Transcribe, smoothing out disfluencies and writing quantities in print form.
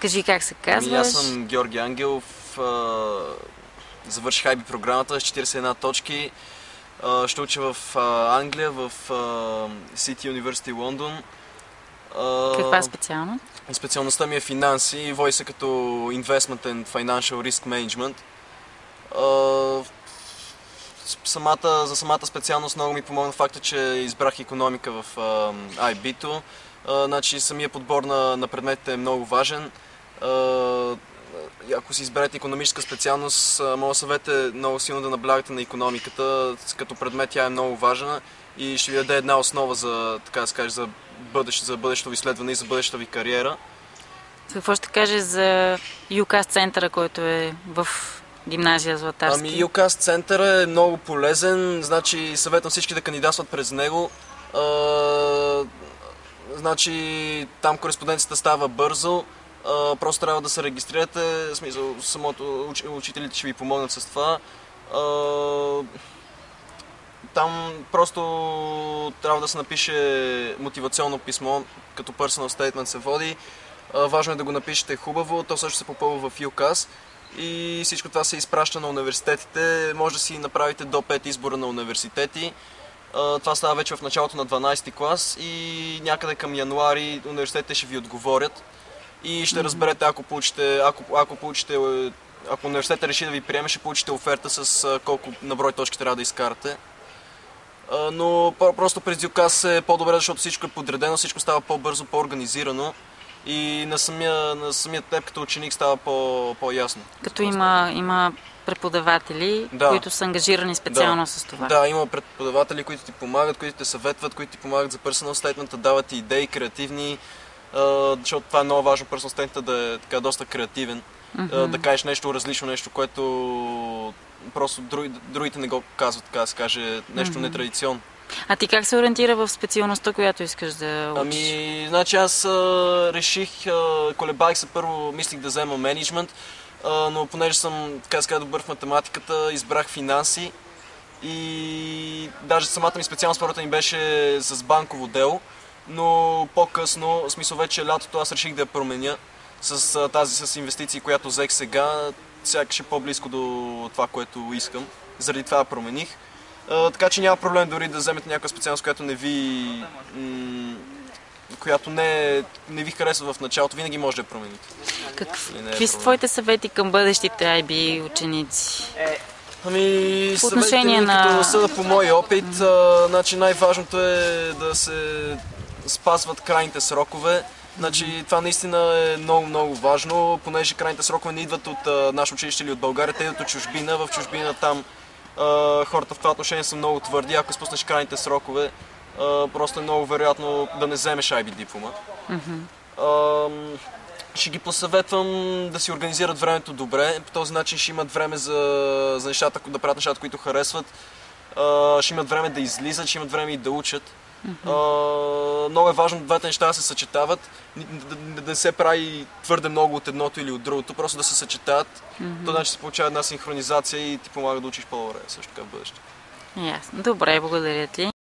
Кажи как се казваш. Аз съм Георги Ангелов. Завърших IB програмата с 41 точки. Ще уча в Англия, в City University Лондон. Каква специалност? Специалността ми е финанси и води се като Investment and Financial Risk Management. За самата специалност много ми помогна факта, че избрах икономика в IB-то. Значи самия подбор на предметите е много важен. Ако си изберете икономическа специалност, моят съвет е много силно да наблягате на икономиката. Като предмет тя е много важна и ще ви даде една основа за, така да се каже, за бъдещето ви изследване и за бъдещата ви кариера. Какво ще кажеш за UCAS центъра, който е в гимназия Златарски? UCAS центъра е много полезен, значи съветвам всички да кандидатстват през него. Значи там кореспонденцията става бързо, просто трябва да се регистрирате, в смисъл учителите ще ви помогнат с това. Там просто трябва да се напише мотивационно писмо, като personal statement се води. Важно е да го напишете хубаво, то също се попълва в UCAS и всичко това се изпраща на университетите. Може да си направите до 5 избора на университети. Това става вече в началото на 12-ти клас и някъде към януари университетите ще ви отговорят и ще разберете, ако университетът реши да ви приеме, ще получите оферта с колко на брой точки трябва да изкарате. Но просто през UCAS е по-добре, защото всичко е подредено, всичко става по-бързо, по-организирано и на самия теб като ученик става по-ясно. Като има преподаватели, които са ангажирани специално с това. Да, има преподаватели, които ти помагат, които те съветват, които ти помагат за personal statement, дават ти идеи, креативни, защото това е много важно, personal statement да е така доста креативен, да кажеш нещо различно, нещо, което просто другите не го казват, така да се каже, нещо нетрадиционно. А ти как се ориентира в специалността, която искаш да учиш? Значи аз реших, колебах се, първо мислих да взема менеджмент, но понеже съм така добър в математиката, избрах финанси и даже самата ми специалност първата ми беше с банково дело, но по-късно, в смисъл вече лятото, аз реших да я променя с инвестиции, която взех сега, сякаш е по-близко до това, което искам, заради това промених. Така че няма проблем дори да вземете някаква специалност, която не ви харесва в началото, винаги може да я промените. Какви са твоите съвети към бъдещите IB ученици? Съветите ми, като съда по мой опит, значи най-важното е да се спазват крайните срокове. Значи, това наистина е много важно, понеже крайните срокове не идват от наше училище или от България, те идват от чужбина. В чужбина там хората в това отношение са много твърди. Ако изпуснеш крайните срокове, просто е много вероятно да не вземеш IB диплома. Ще ги посъветвам да си организират времето добре. По този начин ще имат време за нещата, да правят нещата, които харесват. Ще имат време да излизат, ще имат време и да учат. Много е важно двете неща да се съчетават, да не се прави твърде много от едното или от другото, просто да се съчетават. То значи се получава една синхронизация и ти помага да учиш по-добре също така в бъдеще. Ясно. Добре, благодаря ти.